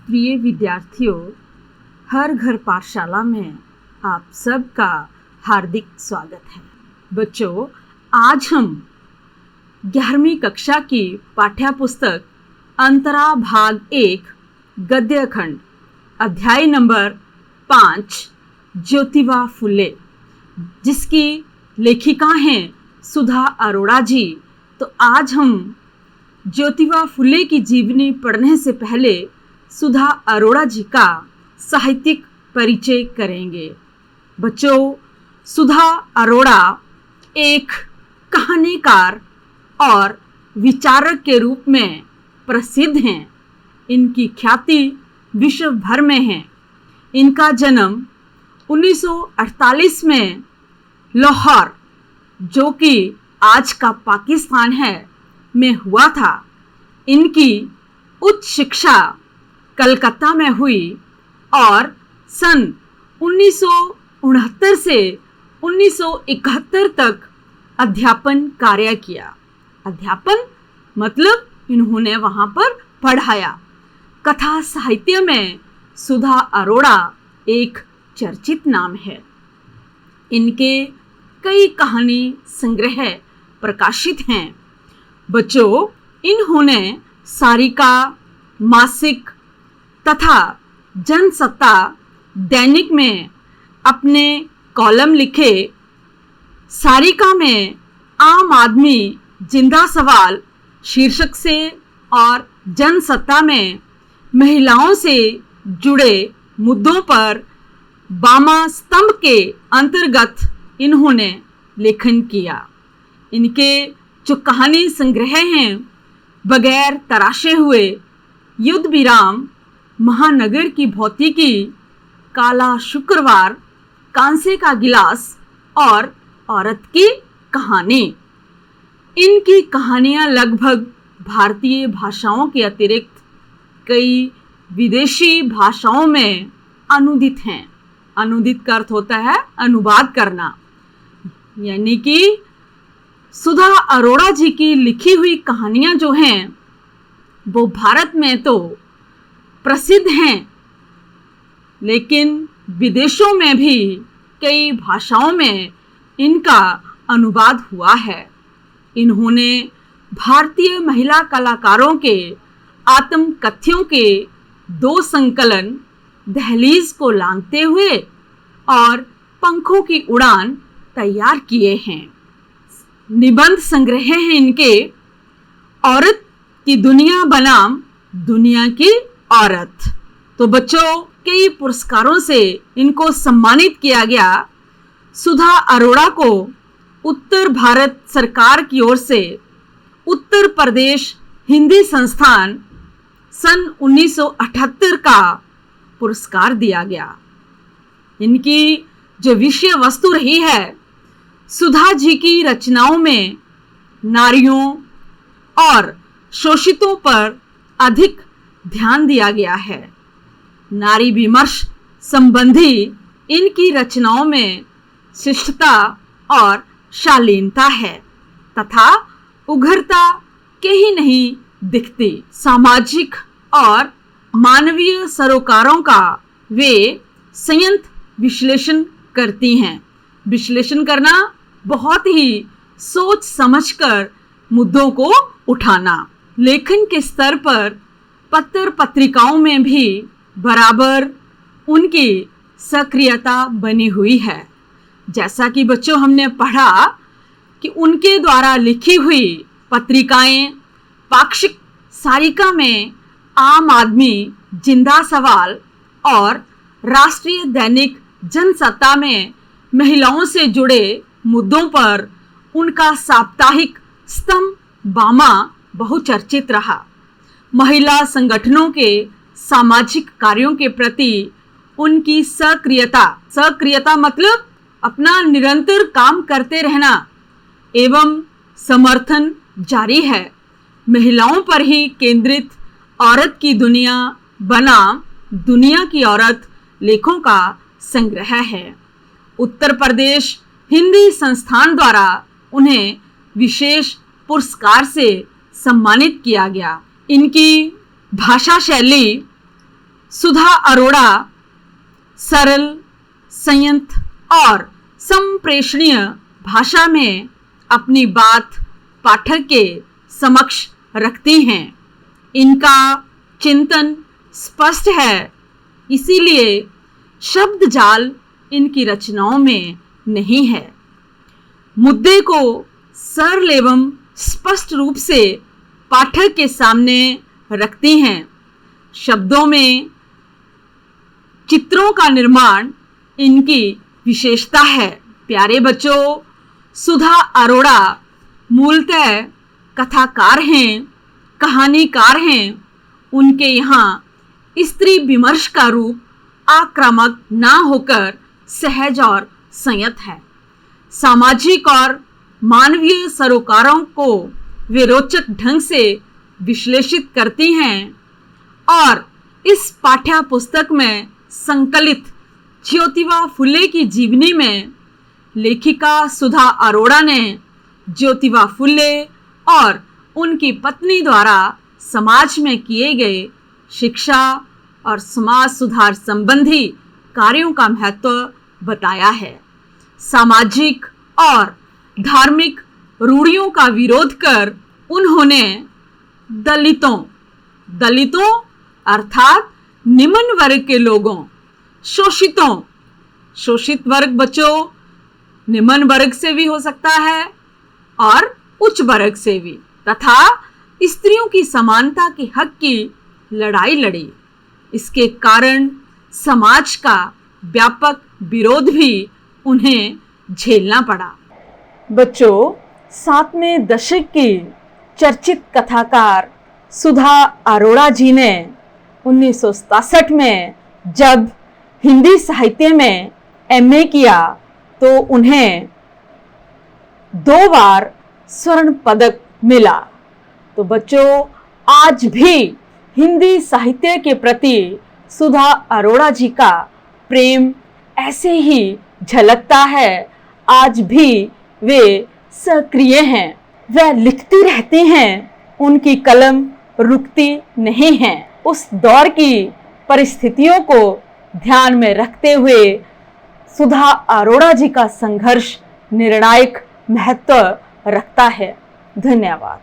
प्रिय विद्यार्थियों, हर घर पाठशाला में आप सबका हार्दिक स्वागत है। बच्चों, आज हम 11वीं कक्षा की पाठ्य पुस्तक अंतरा भाग 1 गद्य खंड अध्याय नंबर 5 ज्योतिबा फुले, जिसकी लेखिका हैं सुधा अरोड़ा जी। तो आज हम ज्योतिबा फुले की जीवनी पढ़ने से पहले सुधा अरोड़ा जी का साहित्यिक परिचय करेंगे। बच्चों, सुधा अरोड़ा एक कहानीकार और विचारक के रूप में प्रसिद्ध हैं। इनकी ख्याति विश्व भर में है। इनका जन्म 1948 में लाहौर, जो कि आज का पाकिस्तान है, में हुआ था। इनकी उच्च शिक्षा कलकत्ता में हुई और सन 1969 से 1971 तक अध्यापन कार्य किया। अध्यापन मतलब इन्होंने वहाँ पर पढ़ाया। कथा साहित्य में सुधा अरोड़ा एक चर्चित नाम है। इनके कई कहानी संग्रह प्रकाशित हैं। बच्चों, इन्होंने सारिका मासिक तथा जनसत्ता दैनिक में अपने कॉलम लिखे। सारिका में आम आदमी जिंदा सवाल शीर्षक से और जनसत्ता में महिलाओं से जुड़े मुद्दों पर बामा स्तंभ के अंतर्गत इन्होंने लेखन किया। इनके जो कहानी संग्रह हैं, बगैर तराशे हुए, युद्ध विराम, महानगर की भौतिकी, काला शुक्रवार, कांसे का गिलास और औरत की कहानी। इनकी कहानियां लगभग भारतीय भाषाओं के अतिरिक्त कई विदेशी भाषाओं में अनुदित हैं। अनुदित का अर्थ होता है अनुवाद करना, यानी कि सुधा अरोड़ा जी की लिखी हुई कहानियां जो हैं वो भारत में तो प्रसिद्ध हैं, लेकिन विदेशों में भी कई भाषाओं में इनका अनुवाद हुआ है। इन्होंने भारतीय महिला कलाकारों के आत्मकथ्यों के 2 संकलन, दहलीज को लांघते हुए और पंखों की उड़ान तैयार किए हैं। निबंध संग्रह हैं इनके औरत की दुनिया बनाम दुनिया की औरत। तो बच्चों, कई पुरस्कारों से इनको सम्मानित किया गया। सुधा अरोड़ा को उत्तर भारत सरकार की ओर से उत्तर प्रदेश हिंदी संस्थान सन 1978 का पुरस्कार दिया गया। इनकी जो विषय वस्तु रही है, सुधा जी की रचनाओं में नारियों और शोषितों पर अधिक ध्यान दिया गया है। नारी विमर्श संबंधी इनकी रचनाओं में शिष्टता और शालीनता है तथा उग्रता कहीं नहीं दिखती। सामाजिक और मानवीय सरोकारों का वे संयंत्र विश्लेषण करती हैं। विश्लेषण करना बहुत ही सोच समझकर मुद्दों को उठाना। लेखन के स्तर पर पत्र पत्रिकाओं में भी बराबर उनकी सक्रियता बनी हुई है। जैसा कि बच्चों हमने पढ़ा कि उनके द्वारा लिखी हुई पत्रिकाएं पाक्षिक सारिका में आम आदमी, जिंदा सवाल और राष्ट्रीय दैनिक जनसत्ता में महिलाओं से जुड़े मुद्दों पर उनका साप्ताहिक स्तंभ बामा बहुचर्चित रहा। महिला संगठनों के सामाजिक कार्यों के प्रति उनकी सक्रियता मतलब अपना निरंतर काम करते रहना एवं समर्थन जारी है। महिलाओं पर ही केंद्रित औरत की दुनिया बनाम दुनिया की औरत लेखों का संग्रह है। उत्तर प्रदेश हिंदी संस्थान द्वारा उन्हें विशेष पुरस्कार से सम्मानित किया गया। इनकी भाषा शैली सुधा अरोड़ा सरल, संयत और संप्रेषणीय भाषा में अपनी बात पाठक के समक्ष रखती हैं। इनका चिंतन स्पष्ट है, इसीलिए शब्द जाल इनकी रचनाओं में नहीं है। मुद्दे को सरल एवं स्पष्ट रूप से पाठक के सामने रखती हैं। शब्दों में चित्रों का निर्माण इनकी विशेषता है। प्यारे बच्चों, सुधा अरोड़ा मूलतः कथाकार हैं, कहानीकार हैं। उनके यहाँ स्त्री विमर्श का रूप आक्रामक ना होकर सहज और संयत है। सामाजिक और मानवीय सरोकारों को वे रोचक ढंग से विश्लेषित करती हैं और इस पाठ्य पुस्तक में संकलित ज्योतिबा फुले की जीवनी में लेखिका सुधा अरोड़ा ने ज्योतिबा फुले और उनकी पत्नी द्वारा समाज में किए गए शिक्षा और समाज सुधार संबंधी कार्यों का महत्व बताया है। सामाजिक और धार्मिक रूढ़ियों का विरोध कर उन्होंने दलितों अर्थात निम्न वर्ग के लोगों, शोषित वर्ग बच्चों निम्न वर्ग से भी हो सकता है और उच्च वर्ग से भी, तथा स्त्रियों की समानता के हक की लड़ाई लड़ी। इसके कारण समाज का व्यापक विरोध भी उन्हें झेलना पड़ा। बच्चों, 7वें दशक की चर्चित कथाकार सुधा अरोड़ा जी ने 1967 में जब हिंदी साहित्य में एमए किया तो उन्हें 2 बार स्वर्ण पदक मिला। तो बच्चों, आज भी हिंदी साहित्य के प्रति सुधा अरोड़ा जी का प्रेम ऐसे ही झलकता है। आज भी वे सक्रिय हैं, वे लिखती रहती हैं, उनकी कलम रुकती नहीं है। उस दौर की परिस्थितियों को ध्यान में रखते हुए सुधा अरोड़ा जी का संघर्ष निर्णायक महत्व रखता है। धन्यवाद।